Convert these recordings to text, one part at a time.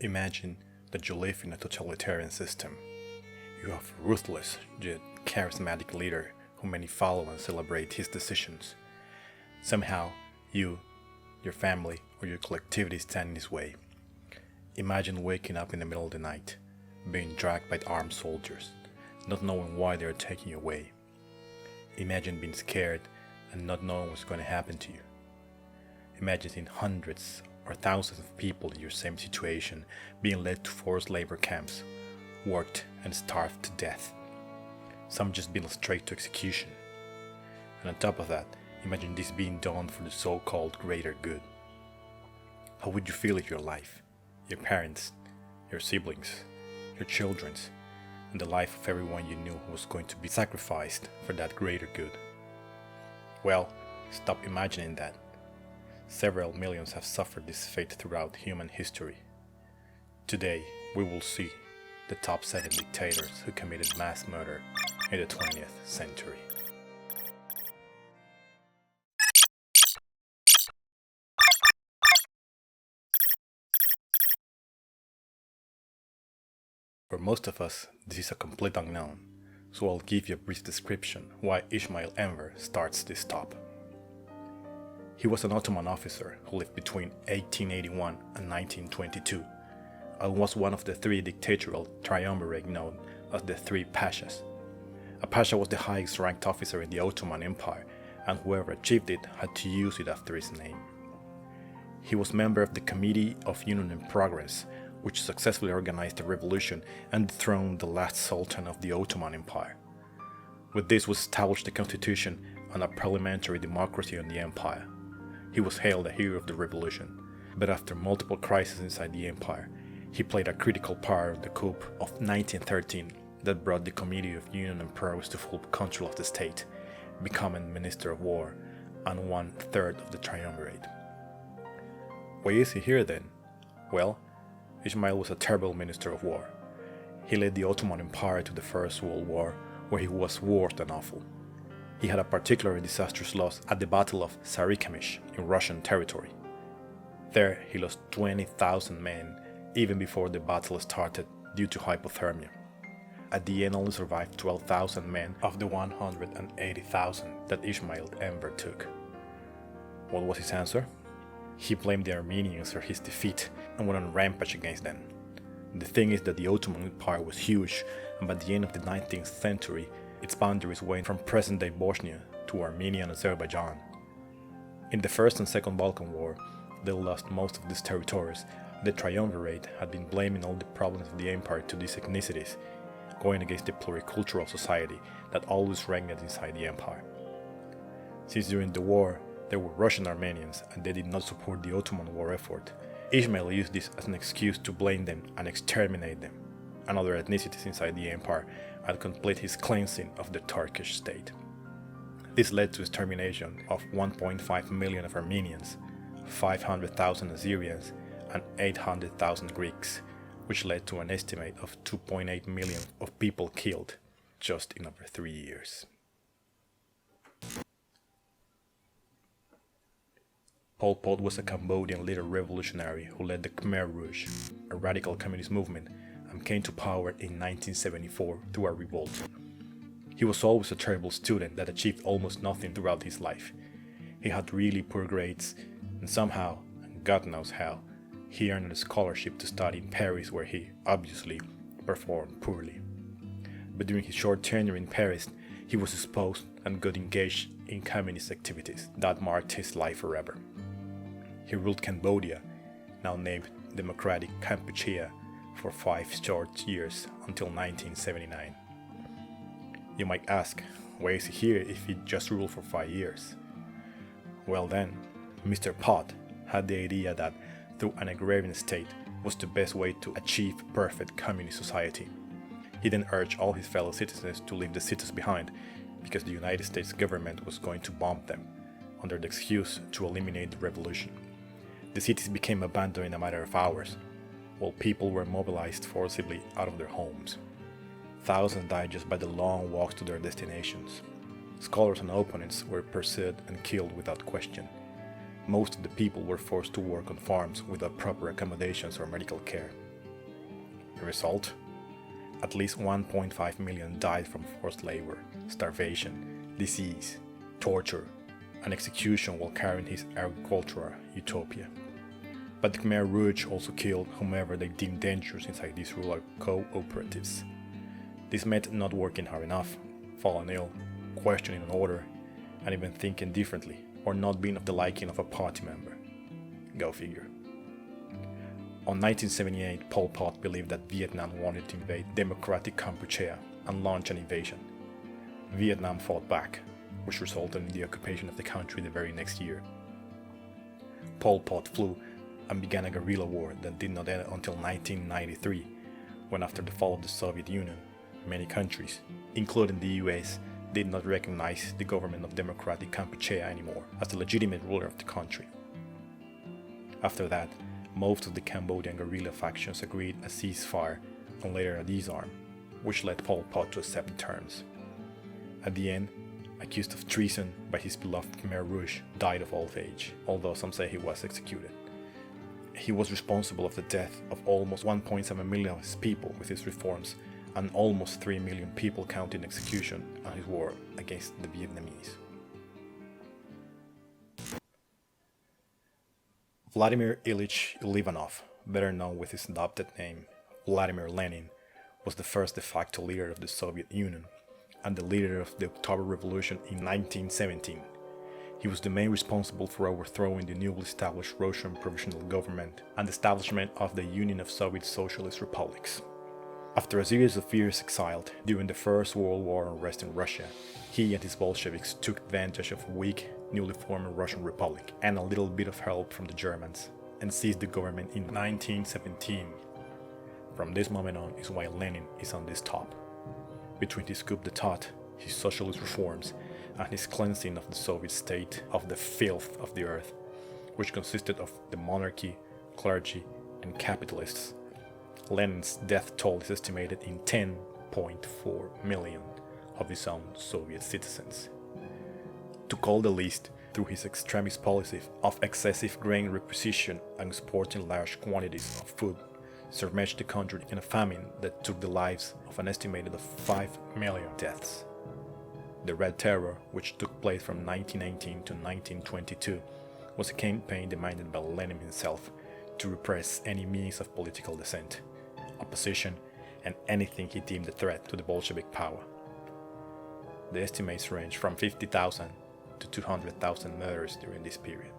Imagine that you live in a totalitarian system. You have a ruthless yet charismatic leader who many follow and celebrate his decisions. Somehow, you, your family, or your collectivity stand in his way. Imagine waking up in the middle of the night, being dragged by armed soldiers, not knowing why they are taking you away. Imagine being scared and not knowing what's going to happen to you. Imagine seeing hundreds or thousands of people in your same situation being led to forced labor camps, worked and starved to death. Some just being straight to execution. And on top of that, imagine this being done for the so-called greater good. How would you feel if your life, your parents, your siblings, your children's, and the life of everyone you knew was going to be sacrificed for that greater good? Well, stop imagining that. Several millions have suffered this fate throughout human history. Today, we will see the top 7 dictators who committed mass murder in the 20th century. For most of us, this is a complete unknown, so I'll give you a brief description why Ishmail Enver starts this top. He was an Ottoman officer who lived between 1881 and 1922 and was one of the 3 dictatorial triumvirate known as the 3 Pashas. A Pasha was the highest ranked officer in the Ottoman Empire, and whoever achieved it had to use it after his name. He was member of the Committee of Union and Progress, which successfully organized the revolution and dethroned the last sultan of the Ottoman Empire. With this was established the constitution and a parliamentary democracy in the empire. He was hailed a hero of the revolution, but after multiple crises inside the empire, he played a critical part in the coup of 1913 that brought the Committee of Union and Progress to full control of the state, becoming Minister of War and 1/3 of the triumvirate. Why is he here then? Well, Ishmail was a terrible Minister of War. He led the Ottoman Empire to the First World War, where he was worse than awful. He had a particularly disastrous loss at the Battle of Sarikamish in Russian territory. There, he lost 20,000 men even before the battle started due to hypothermia. At the end, only survived 12,000 men of the 180,000 that Ishmail Enver took. What was his answer? He blamed the Armenians for his defeat and went on a rampage against them. The thing is that the Ottoman Empire was huge, and by the end of the 19th century, its boundaries went from present-day Bosnia to Armenia and Azerbaijan. In the First and Second Balkan War, they lost most of these territories. The triumvirate had been blaming all the problems of the empire to these ethnicities, going against the pluricultural society that always reigned inside the empire. Since during the war, there were Russian Armenians and they did not support the Ottoman war effort, Ishmael used this as an excuse to blame them and exterminate them and other ethnicities inside the empire and complete his cleansing of the Turkish state. This led to extermination of 1.5 million of Armenians, 500,000 Assyrians, and 800,000 Greeks, which led to an estimate of 2.8 million of people killed just in over 3 years. Pol Pot was a Cambodian leader revolutionary who led the Khmer Rouge, a radical communist movement, and came to power in 1974 through a revolt. He was always a terrible student that achieved almost nothing throughout his life. He had really poor grades, and somehow, and God knows how, he earned a scholarship to study in Paris, where he, obviously, performed poorly. But during his short tenure in Paris, he was exposed and got engaged in communist activities that marked his life forever. He ruled Cambodia, now named Democratic Kampuchea, for 5 short years until 1979. You might ask, why is he here if he just ruled for 5 years? Well then, Mr. Pot had the idea that through an agrarian state was the best way to achieve perfect communist society. He then urged all his fellow citizens to leave the cities behind because the United States government was going to bomb them, under the excuse to eliminate the revolution. The cities became abandoned in a matter of hours, while people were mobilized forcibly out of their homes. Thousands died just by the long walks to their destinations. Scholars and opponents were pursued and killed without question. Most of the people were forced to work on farms without proper accommodations or medical care. The result? At least 1.5 million died from forced labor, starvation, disease, torture, and execution while carrying his agricultural utopia. But the Khmer Rouge also killed whomever they deemed dangerous inside these rural cooperatives. This meant not working hard enough, falling ill, questioning an order, and even thinking differently, or not being of the liking of a party member. Go figure. On 1978, Pol Pot believed that Vietnam wanted to invade democratic Kampuchea and launch an invasion. Vietnam fought back, which resulted in the occupation of the country the very next year. Pol Pot flew and began a guerrilla war that did not end until 1993, when after the fall of the Soviet Union, many countries, including the US, did not recognize the government of democratic Kampuchea anymore as the legitimate ruler of the country. After that, most of the Cambodian guerrilla factions agreed a ceasefire and later a disarm, which led Pol Pot to accept the terms. At the end, accused of treason by his beloved Khmer Rouge, died of old age, although some say he was executed. He was responsible of the death of almost 1.7 million of his people with his reforms, and almost 3 million people counting execution and his war against the Vietnamese. Vladimir Ilyich Ivanov, better known with his adopted name Vladimir Lenin, was the first de facto leader of the Soviet Union and the leader of the October Revolution in 1917. He was the main responsible for overthrowing the newly established Russian Provisional Government and the establishment of the Union of Soviet Socialist Republics. After a series of years exiled during the First World War unrest in Russia, he and his Bolsheviks took advantage of a weak, newly formed Russian Republic and a little bit of help from the Germans and seized the government in 1917. From this moment on is why Lenin is on this top. Between his coup d'etat, his socialist reforms, and his cleansing of the Soviet state of the filth of the earth, which consisted of the monarchy, clergy, and capitalists, Lenin's death toll is estimated in 10.4 million of his own Soviet citizens. To call the least, through his extremist policy of excessive grain requisition and exporting large quantities of food, submerged the country in a famine that took the lives of an estimated of 5 million deaths. The Red Terror, which took place from 1919 to 1922, was a campaign demanded by Lenin himself to repress any means of political dissent, opposition, and anything he deemed a threat to the Bolshevik power. The estimates range from 50,000 to 200,000 murders during this period.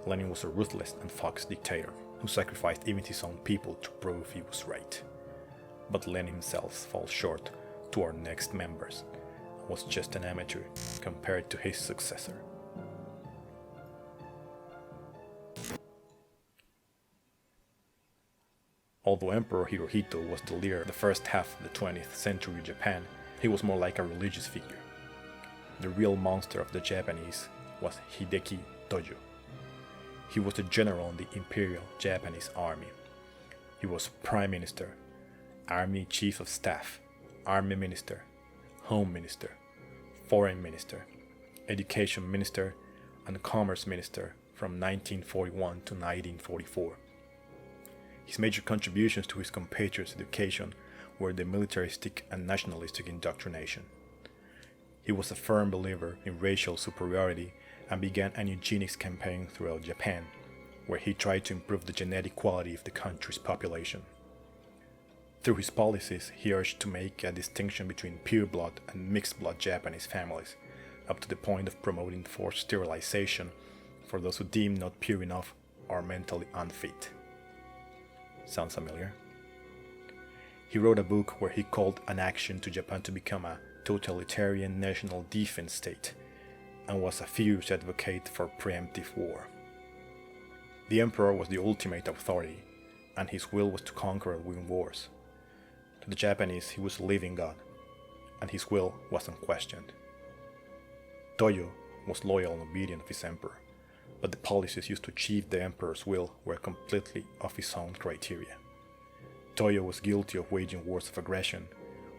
Lenin was a ruthless and fox dictator who sacrificed even his own people to prove he was right. But Lenin himself falls short to our next members and was just an amateur compared to his successor. Although Emperor Hirohito was the leader of the first half of the 20th century Japan, he was more like a religious figure. The real monster of the Japanese was Hideki Tojo. He was the general in the Imperial Japanese Army. He was Prime Minister, Army Chief of Staff, Army Minister, Home Minister, Foreign Minister, Education Minister, and Commerce Minister from 1941 to 1944. His major contributions to his compatriots' education were the militaristic and nationalistic indoctrination. He was a firm believer in racial superiority and began an eugenics campaign throughout Japan, where he tried to improve the genetic quality of the country's population. Through his policies, he urged to make a distinction between pure-blood and mixed-blood Japanese families, up to the point of promoting forced sterilization for those who deemed not pure enough or mentally unfit. Sounds familiar? He wrote a book where he called on action to Japan to become a totalitarian national defense state, and was a fierce advocate for preemptive war. The emperor was the ultimate authority, and his will was to conquer and win wars. To the Japanese, he was a living god, and his will was unquestioned. Tojo was loyal and obedient of his emperor, but the policies used to achieve the emperor's will were completely of his own criteria. Tojo was guilty of waging wars of aggression,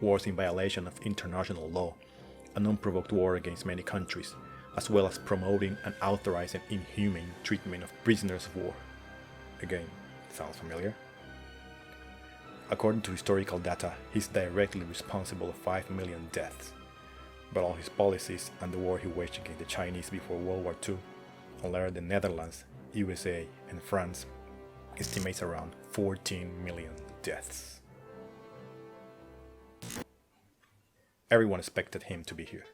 wars in violation of international law, an unprovoked war against many countries, as well as promoting and authorizing inhumane treatment of prisoners of war. Again, sounds familiar? According to historical data, he's directly responsible for 5 million deaths. But all his policies and the war he waged against the Chinese before World War II, and later the Netherlands, USA, and France, estimates around 14 million deaths. Everyone expected him to be here,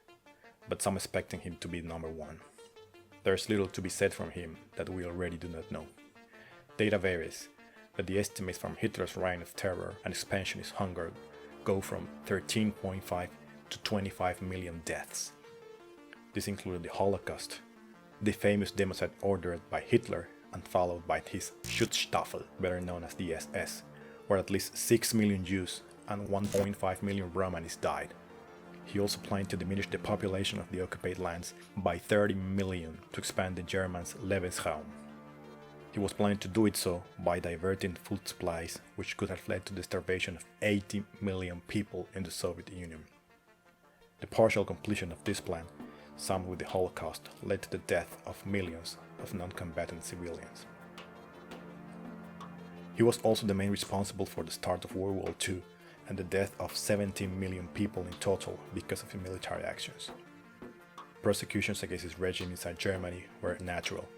but some expecting him to be number one. There's little to be said from him that we already do not know. Data varies, but the estimates from Hitler's reign of terror and expansionist hunger go from 13.5 to 25 million deaths. This included the Holocaust, the famous democide ordered by Hitler and followed by his Schutzstaffel, better known as the SS, where at least 6 million Jews and 1.5 million Romanists died. He also planned to diminish the population of the occupied lands by 30 million to expand the Germans' Lebensraum. He was planning to do it so by diverting food supplies, which could have led to the starvation of 80 million people in the Soviet Union. The partial completion of this plan, summed with the Holocaust, led to the death of millions of non-combatant civilians. He was also the main responsible for the start of World War II and the death of 17 million people in total because of his military actions. Persecutions against his regime inside Germany were natural,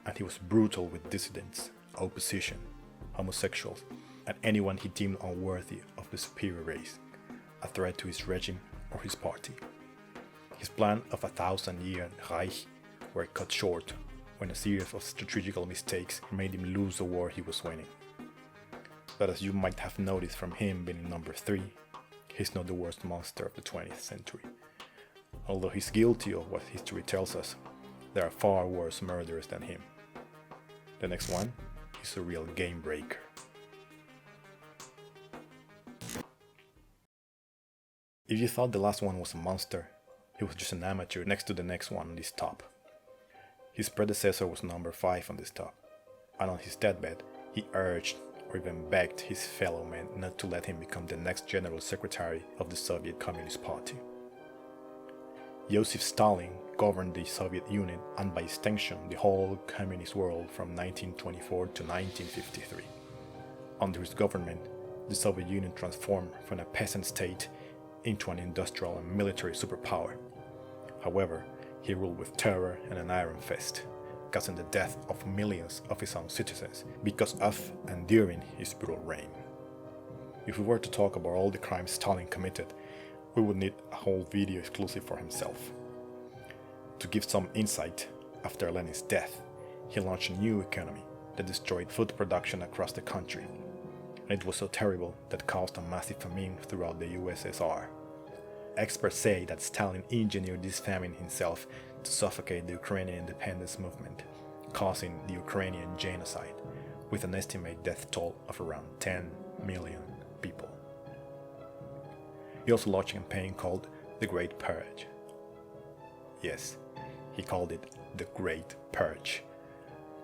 and he was brutal with dissidents, opposition, homosexuals, and anyone he deemed unworthy of the superior race, a threat to his regime or his party. His plan of a 1,000-year Reich were cut short when a series of strategical mistakes made him lose the war he was winning. But as you might have noticed from him being number 3, he's not the worst monster of the 20th century. Although he's guilty of what history tells us, there are far worse murderers than him. The next one is a real game breaker. If you thought the last one was a monster, he was just an amateur next to the next one on this top. His predecessor was number 5 on this top, and on his deathbed, he urged or even begged his fellow men not to let him become the next General Secretary of the Soviet Communist Party. Joseph Stalin governed the Soviet Union and by extension the whole communist world from 1924 to 1953. Under his government, the Soviet Union transformed from a peasant state into an industrial and military superpower. However, he ruled with terror and an iron fist, causing the death of millions of his own citizens because of and during his brutal reign. If we were to talk about all the crimes Stalin committed, we would need a whole video exclusive for himself. To give some insight, after Lenin's death, he launched a new economy that destroyed food production across the country, and it was so terrible that caused a massive famine throughout the USSR. Experts say that Stalin engineered this famine himself to suffocate the Ukrainian independence movement, causing the Ukrainian genocide, with an estimated death toll of around 10 million people. He also launched a campaign called the Great Purge. Yes, he called it the Great Purge,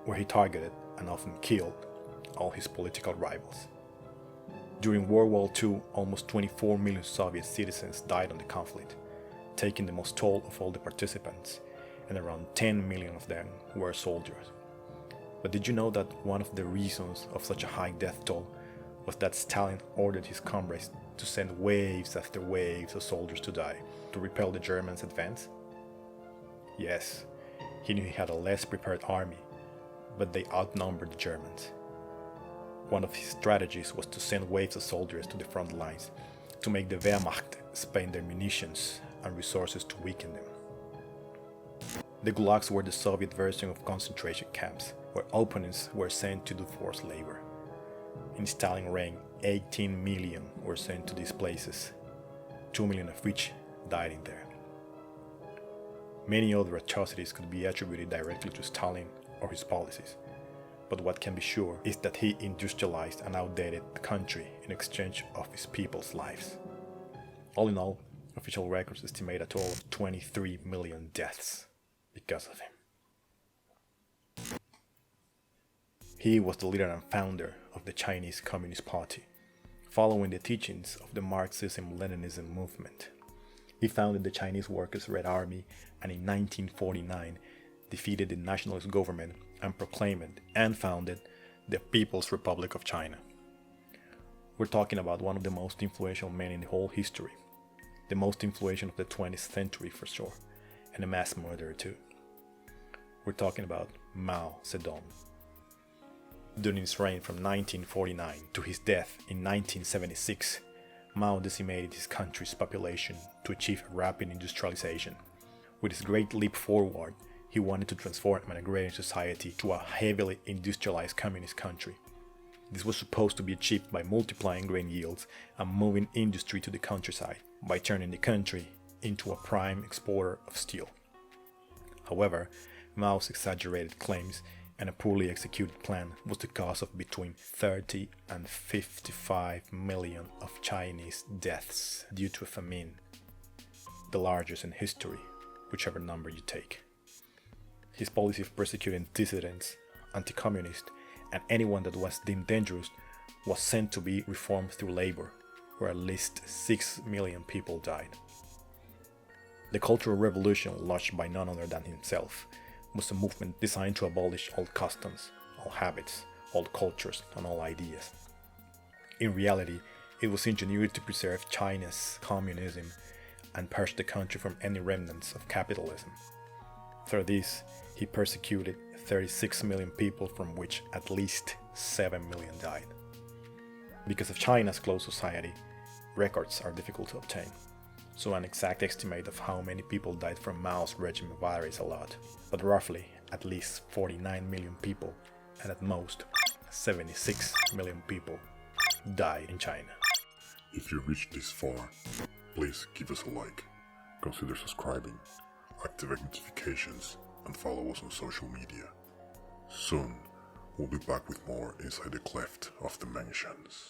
where he targeted and often killed all his political rivals. During World War II, almost 24 million Soviet citizens died in the conflict, taking the most toll of all the participants, and around 10 million of them were soldiers. But did you know that one of the reasons of such a high death toll was that Stalin ordered his comrades to send waves after waves of soldiers to die to repel the Germans' advance? Yes, he knew he had a less prepared army, but they outnumbered the Germans. One of his strategies was to send waves of soldiers to the front lines to make the Wehrmacht spend their munitions and resources to weaken them. The gulags were the Soviet version of concentration camps, where opponents were sent to do forced labor. In Stalin's reign, 18 million were sent to these places, 2 million of which died in there. Many other atrocities could be attributed directly to Stalin or his policies, but what can be sure is that he industrialized and outdated the country in exchange of his people's lives. All in all, official records estimate a total of 23 million deaths because of him. He was the leader and founder of the Chinese Communist Party, following the teachings of the Marxism-Leninism movement. He founded the Chinese Workers' Red Army and in 1949 defeated the nationalist government and proclaimed and founded the People's Republic of China. We're talking about one of the most influential men in the whole history, the most influential of the 20th century for sure, and a mass murderer too. We're talking about Mao Zedong. During his reign from 1949 to his death in 1976, Mao decimated his country's population to achieve rapid industrialization. With his great leap forward, he wanted to transform an agrarian society to a heavily industrialized communist country. This was supposed to be achieved by multiplying grain yields and moving industry to the countryside, by turning the country into a prime exporter of steel. However, Mao's exaggerated claims and a poorly executed plan was the cause of between 30 and 55 million of Chinese deaths due to a famine, the largest in history, whichever number you take. His policy of persecuting dissidents, anti-communists, and anyone that was deemed dangerous was sent to be reformed through labor, where at least 6 million people died. The Cultural Revolution, launched by none other than himself, was a movement designed to abolish old customs, all habits, old cultures, and all ideas. In reality, it was engineered to preserve China's communism and purge the country from any remnants of capitalism. Through this, he persecuted 36 million people, from which at least 7 million died. Because of China's closed society, records are difficult to obtain, so an exact estimate of how many people died from Mao's regime varies a lot, but roughly at least 49 million people, and at most 76 million people, died in China. If you reached this far, please give us a like, consider subscribing, activate notifications, and follow us on social media. Soon, we'll be back with more Inside the Cleft of Dimensions.